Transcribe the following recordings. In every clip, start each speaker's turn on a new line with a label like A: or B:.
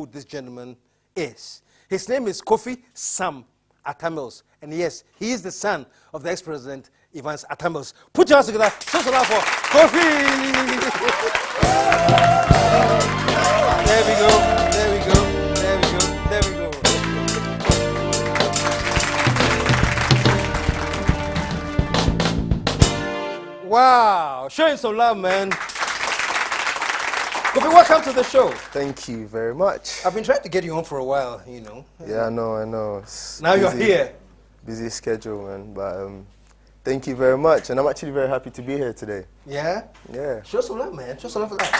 A: who this gentleman is. His name is Kofi Sam Atamos. And yes, he is the son of the ex-president, Evans Atamos. Put your hands together. Show some love for Kofi. There we go. There we go. There we go. There we go. Wow. Showing some love, man. Kofi, welcome to the show.
B: Thank you very much.
A: I've been trying to get you on for a while, you know.
B: Yeah, I know. It's
A: now you're here.
B: Busy schedule, man. But thank you very much. And I'm actually very happy to be here today.
A: Yeah?
B: Yeah.
A: Show some love, man. Show some love for that.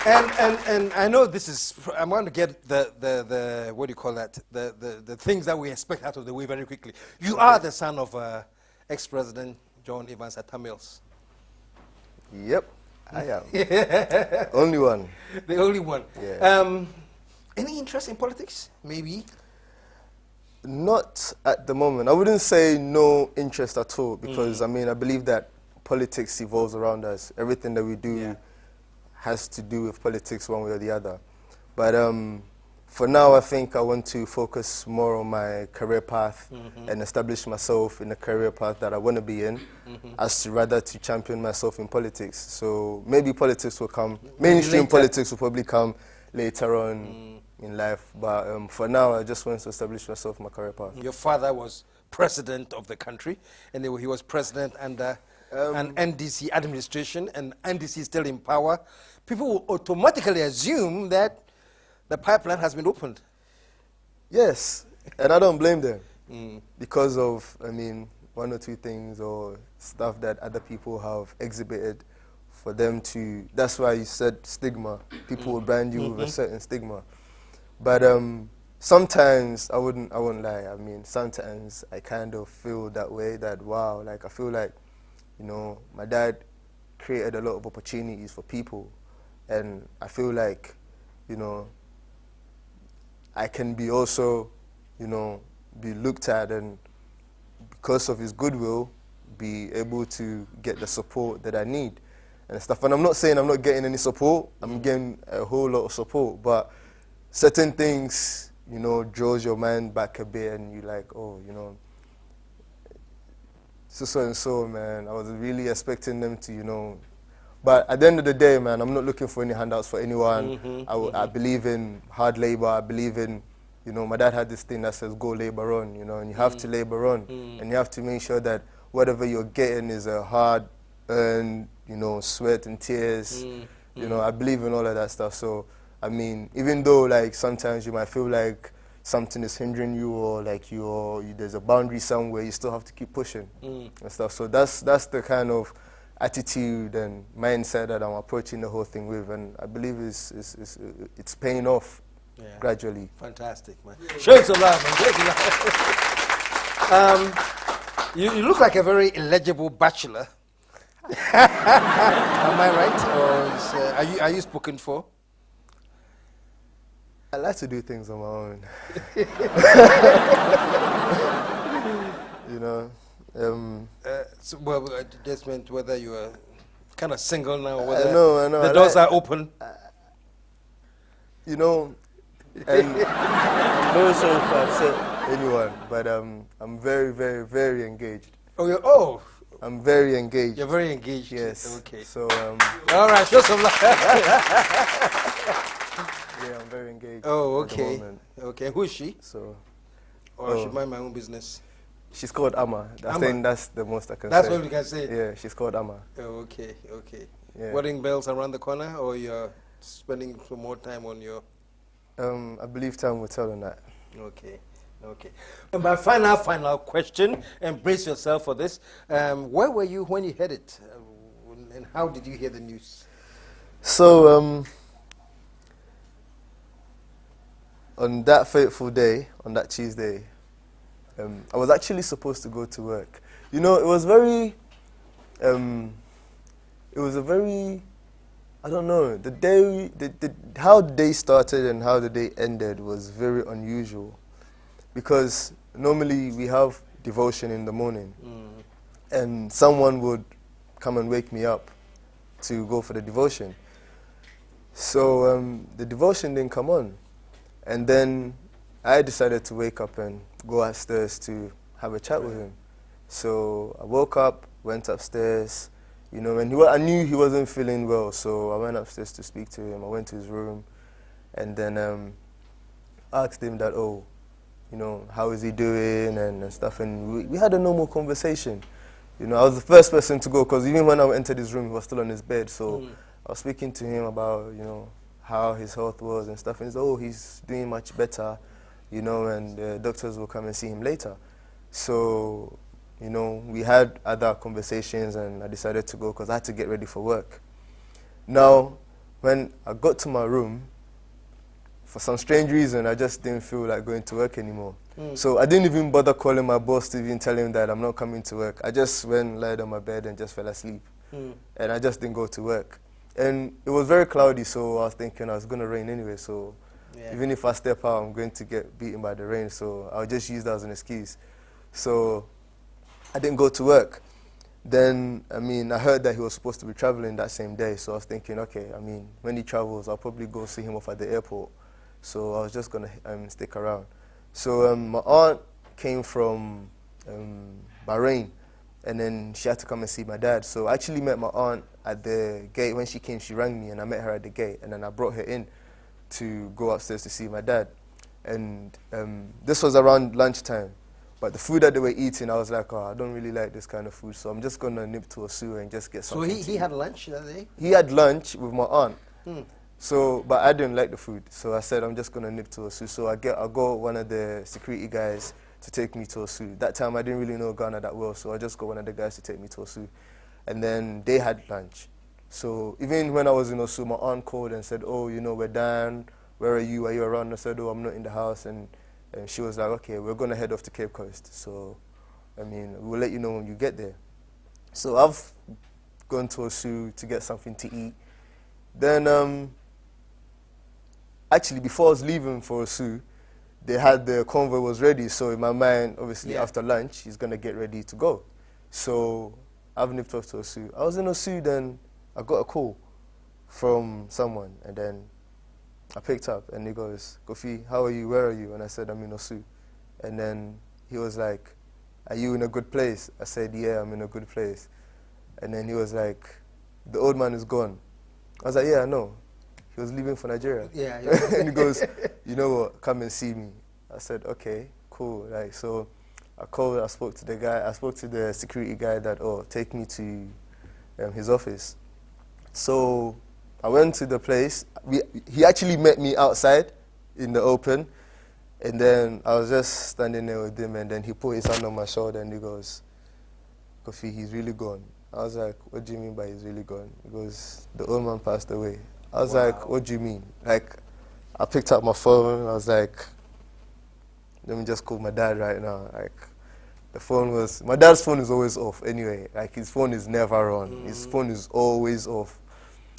A: and I know this is, I'm going to get the what do you call that? The things that we expect out of the way very quickly. You are the son of ex-president John Evans Atamos.
B: Yep. I am. Only one.
A: The only one.
B: Yeah.
A: Any interest in politics? Maybe?
B: Not at the moment. I wouldn't say no interest at all because, I mean, I believe that politics evolves around us. Everything that we do has to do with politics one way or the other. But for now, I think I want to focus more on my career path and establish myself in a career path that I want to be in, as to rather to champion myself in politics. So maybe politics will come, mainstream politics will probably come later on in life. But for now, I just want to establish myself in my career path.
A: Your father was president of the country, and he was president under an NDC administration, and NDC is still in power. People will automatically assume that the pipeline has been opened.
B: Yes, and I don't blame them because of, I mean, one or two things or stuff that other people have exhibited for them to, that's why you said stigma. People will brand you with a certain stigma. But sometimes, I wouldn't lie, I mean, sometimes I kind of feel that way, that wow, like I feel like, you know, my dad created a lot of opportunities for people, and I feel like, you know, I can be also, you know, be looked at and because of his goodwill, be able to get the support that I need and stuff. And I'm not saying I'm not getting any support, I'm getting a whole lot of support, but certain things, you know, draws your mind back a bit and you're like, oh, you know, so and so, man, I was really expecting them to, you know. But at the end of the day, man, I'm not looking for any handouts for anyone. I believe in hard labor. I believe in, you know, my dad had this thing that says go labor on, you know, and you have to labor on. And you have to make sure that whatever you're getting is a hard-earned, you know, sweat and tears. You know, I believe in all of that stuff. So, I mean, even though, like, sometimes you might feel like something is hindering you or, like, there's a boundary somewhere, you still have to keep pushing and stuff. So that's the kind of attitude and mindset that I'm approaching the whole thing with, and I believe it's paying off gradually.
A: Fantastic, man. Show it some love, man. Show it some love. You look like a very illegible bachelor. Am I right? Or are you spoken for?
B: I like to do things on my own. You know.
A: Well, I just meant whether you are kind of single now or whether
B: I know.
A: the doors are open.
B: You know, and I'm very sorry if I upset anyone, but I'm very, very, very engaged.
A: Oh,
B: I'm very engaged.
A: You're very engaged.
B: Yes.
A: Okay.
B: So
A: all right, show some love.
B: Yeah, I'm very engaged.
A: Oh, okay.
B: At the moment.
A: Okay. Who is she?
B: So.
A: Or I should mind my own business.
B: She's called Amma. I think that's the most I can say.
A: That's what we can say?
B: Yeah, she's called Amma.
A: Oh, okay.
B: Yeah.
A: Wedding bells around the corner, or you're spending some more time on your...
B: I believe time will tell on that.
A: Okay. And my final question, and brace yourself for this. Where were you when you heard it? And how did you hear the news?
B: So, on that fateful day, on that Tuesday, I was actually supposed to go to work. You know, it was very, I don't know, the day, how the day started and how the day ended was very unusual. Because normally we have devotion in the morning, and someone would come and wake me up to go for the devotion. So the devotion didn't come on. And then I decided to wake up and go upstairs to have a chat with him. So I woke up, went upstairs, you know, and I knew he wasn't feeling well, so I went upstairs to speak to him. I went to his room, and then asked him that, oh, you know, how is he doing and stuff, and we had a normal conversation. You know, I was the first person to go, because even when I entered his room, he was still on his bed, so I was speaking to him about, you know, how his health was and stuff, and he said, oh, he's doing much better, you know, and the doctors will come and see him later. So, you know, we had other conversations, and I decided to go because I had to get ready for work. Now, when I got to my room, for some strange reason, I just didn't feel like going to work anymore. So I didn't even bother calling my boss to even tell him that I'm not coming to work. I just went, laid on my bed and just fell asleep. And I just didn't go to work. And it was very cloudy, so I was thinking I was going to rain anyway, so even if I step out, I'm going to get beaten by the rain, so I'll just use that as an excuse. So I didn't go to work. Then, I mean, I heard that he was supposed to be traveling that same day, so I was thinking, okay, I mean, when he travels, I'll probably go see him off at the airport. So I was just going to stick around. So my aunt came from Bahrain, and then she had to come and see my dad. So I actually met my aunt at the gate. When she came, she rang me, and I met her at the gate, and then I brought her in to go upstairs to see my dad. And this was around lunchtime. But the food that they were eating, I was like, oh, I don't really like this kind of food, so I'm just going to nip to a sewer and just get something.
A: So he had lunch that day?
B: He had lunch with my aunt. So, but I didn't like the food, so I said I'm just going to nip to a sewer. So I got one of the security guys to take me to a sewer. That time I didn't really know Ghana that well, so I just got one of the guys to take me to a sewer. And then they had lunch. So even when I was in Osu, my aunt called and said, oh, you know, we're down. Where are you? Are you around? I said, oh, I'm not in the house. And she was like, okay, we're going to head off to Cape Coast. So, I mean, we'll let you know when you get there. So I've gone to Osu to get something to eat. Then, actually, before I was leaving for Osu, they had the convoy was ready. So in my mind, obviously, after lunch, he's going to get ready to go. So I've nipped off to Osu. I was in Osu, then I got a call from someone, and then I picked up, and he goes, Kofi, how are you? Where are you? And I said, I'm in Osu. And then he was like, are you in a good place? I said, yeah, I'm in a good place. And then he was like, the old man is gone. I was like, yeah, I know. He was leaving for Nigeria.
A: Yeah.
B: And he goes, you know what, come and see me. I said, okay, cool. Like, so I called, I spoke to the guy, I spoke to the security guy that, oh, take me to his office. So I went to the place. He actually met me outside in the open, and then I was just standing there with him, and then he put his hand on my shoulder and he goes, Kofi, he's really gone. I was like, what do you mean by he's really gone? He goes, the old man passed away. I was like, what do you mean? Like, I picked up my phone, I was like, let me just call my dad right now. Like, my dad's phone is always off anyway. Like, his phone is never on. His phone is always off.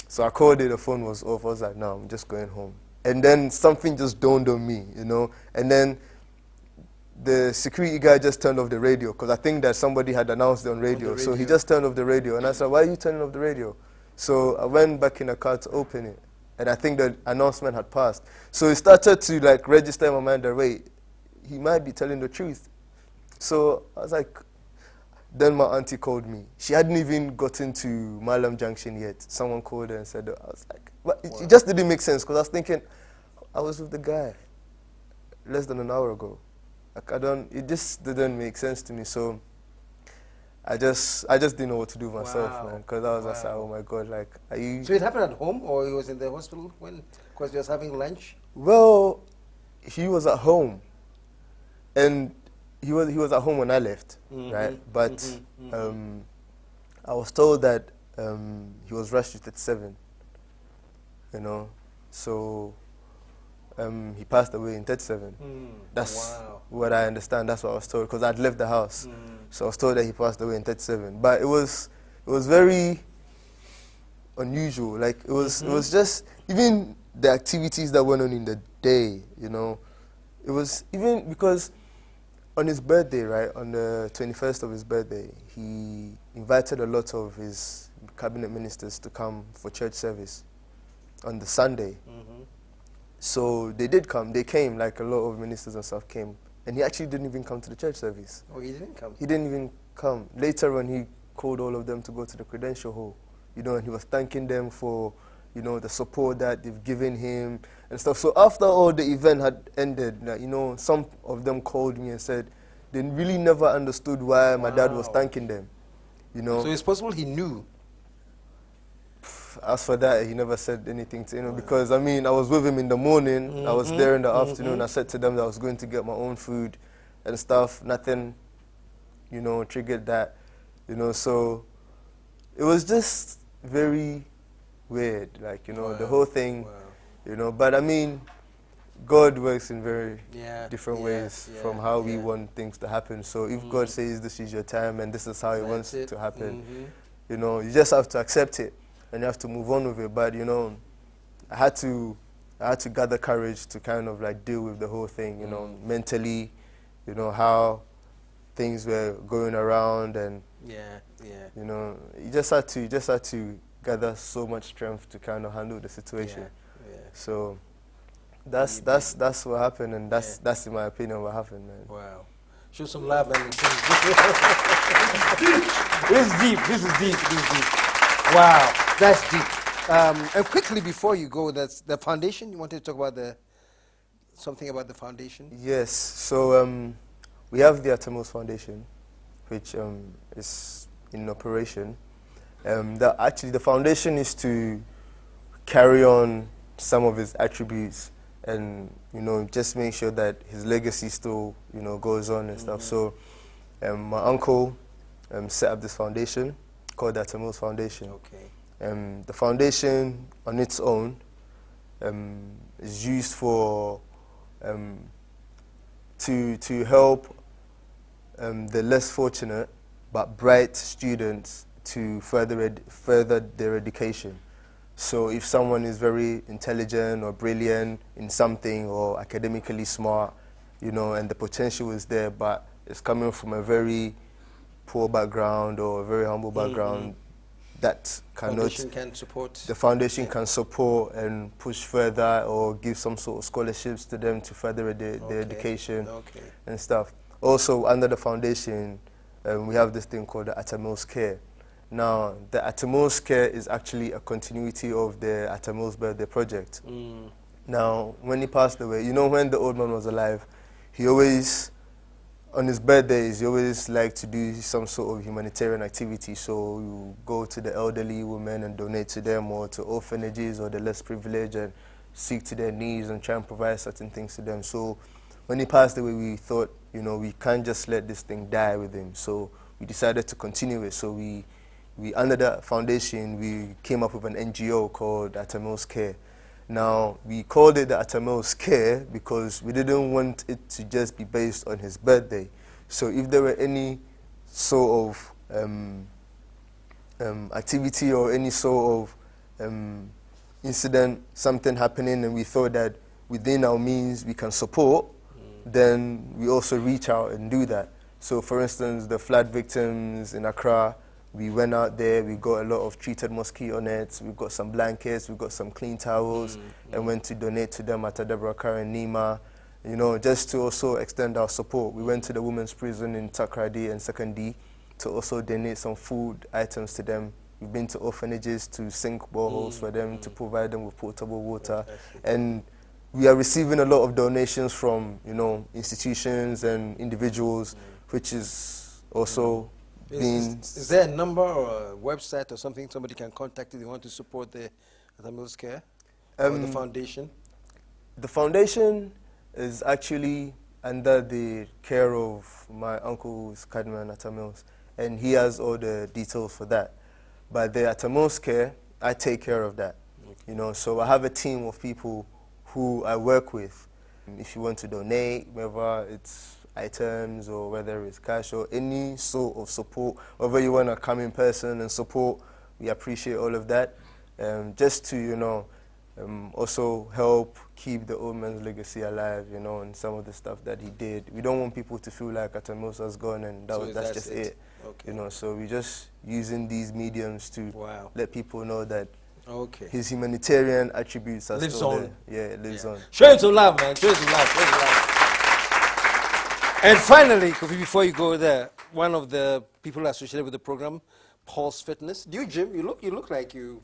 B: So I called it, the phone was off. I was like, no, I'm just going home. And then something just dawned on me, you know. And then the security guy just turned off the radio, because I think that somebody had announced it on radio. So he just turned off the radio. And I said, why are you turning off the radio? So I went back in the car to open it. And I think the announcement had passed. So it started to like register in my mind that, wait, he might be telling the truth. So I was like, then my auntie called me. She hadn't even gotten to Malam Junction yet. Someone called her and said, I was like, but it just didn't make sense, because I was thinking, I was with the guy less than an hour ago. Like, it just didn't make sense to me. So I just didn't know what to do with myself, man, because I was just like, oh my God, like, are you...
A: So it happened at home, or he was in the hospital because he was having lunch?
B: Well, he was at home, and he was at home when I left, right? But I was told that he was rushed to 37, you know, so he passed away in 37. That's what I understand. That's what I was told, because I'd left the house. So I was told that he passed away in 37. But it was very unusual. Like, it was just, even the activities that went on in the day, you know, it was even because on his birthday, right, on the 21st of his birthday, he invited a lot of his cabinet ministers to come for church service. on the Sunday. So they did come. They came, like a lot of ministers and stuff came. And he actually didn't even come to the church service.
A: Oh, he didn't come?
B: He didn't even come. Later on, he called all of them to go to the credential hall, and he was thanking them for, the support that they've given him and stuff. So after all the event had ended, some of them called me and said they really never understood why my dad was thanking them,
A: So it's possible he knew.
B: As for that, he never said anything to because I was with him in the morning, I was there in the afternoon. I said to them that I was going to get my own food and stuff. Nothing, triggered that, So it was just very weird, like the whole thing, But God works in very different ways from how we want things to happen. So if God says this is your time and this is how He wants it to happen, you just have to accept it. And you have to move on with it. But I had to gather courage to kind of like deal with the whole thing, mentally, how things were going around, and you just had to gather so much strength to kind of handle the situation. So that's what happened, and that's in my opinion what happened, man.
A: Wow. Show some love and This is deep. Wow, that's deep. And quickly before you go, that's the foundation. You wanted to talk about something about the foundation?
B: Yes. So we have the Atamos Foundation, which is in operation. Actually, the foundation is to carry on some of his attributes and just make sure that his legacy still goes on and stuff. So my uncle set up this foundation called the Atamos Foundation.
A: Okay.
B: The foundation on its own is used for to help the less fortunate but bright students to further their education. So if someone is very intelligent or brilliant in something or academically smart, and the potential is there, but it's coming from a very poor background or a very humble background, that the foundation can support and push further or give some sort of scholarships to them to further their education and stuff. Also, under the foundation, we have this thing called the Atamos Care. Now, the Atamos Care is actually a continuity of the Atamos Birthday Project. Now, when he passed away, when the old man was alive, he always, on his birthdays, he always liked to do some sort of humanitarian activity. So you go to the elderly women and donate to them, or to orphanages or the less privileged, and seek to their needs and try and provide certain things to them. So when he passed away, we thought, we can't just let this thing die with him. So we decided to continue it. So we under the foundation, we came up with an NGO called Atamos Care. Now, we called it the Atamos Care because we didn't want it to just be based on his birthday. So if there were any sort of activity or any sort of incident, something happening, and we thought that within our means we can support, then we also reach out and do that. So for instance, the flood victims in Accra, we went out there, we got a lot of treated mosquito nets, we got some blankets, we got some clean towels, and went to donate to them at Adabraka and Nima, just to also extend our support. We went to the women's prison in Takrady and 2nd D to also donate some food items to them. We've been to orphanages to sink boreholes for them, to provide them with potable water. And we are receiving a lot of donations from, institutions and individuals, which is also
A: Is there a number or a website or something somebody can contact if they want to support the Atamos Care or the foundation?
B: The foundation is actually under the care of my uncle, Kadman Atamos, and he has all the details for that. But the Atamos Care, I take care of that. So I have a team of people who I work with. If you want to donate, whether it's items or whether it's cash or any sort of support, whether you want to come in person and support, we appreciate all of that. Just to, also help keep the old man's legacy alive, and some of the stuff that he did. We don't want people to feel like Atamos has gone and that's just it. So we're just using these mediums to let people know that
A: Okay.
B: his humanitarian attributes are
A: Lives
B: still
A: on.
B: there. Yeah, it lives on.
A: Show him some love, man. Show him some love. Show him some love. And finally, Kofi, before you go there, one of the people associated with the program, Pulse Fitness. Do you gym? You look like you.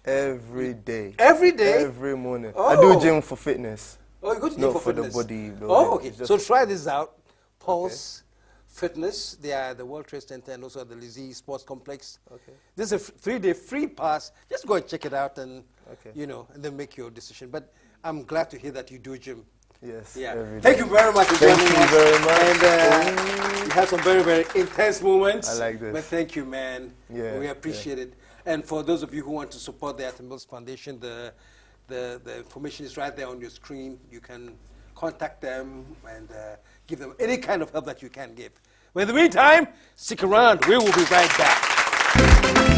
B: Every day.
A: Every day?
B: Every morning.
A: Oh.
B: I do gym for fitness.
A: Oh, you go to gym
B: Not
A: for
B: for
A: fitness.
B: the body building.
A: Oh, okay.
B: It's just
A: So try this out. Pulse Fitness. They are at the World Trade Center and also at the Lizzie Sports Complex.
B: Okay.
A: This is a 3-day free pass. Just go and check it out and,
B: Okay.
A: you know, and then make your decision. But I'm glad to hear that you do gym.
B: Yes.
A: Yeah.
B: every day.
A: Thank you very much for
B: Thank
A: joining
B: you
A: us.
B: very much.
A: And you had some very, very intense moments.
B: I like this.
A: But thank you, man.
B: Yeah,
A: We appreciate it. And for those of you who want to support the Atamos Foundation, the information is right there on your screen. You can contact them and give them any kind of help that you can give. But in the meantime, stick around. We will be right back.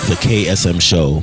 C: The KSM Show.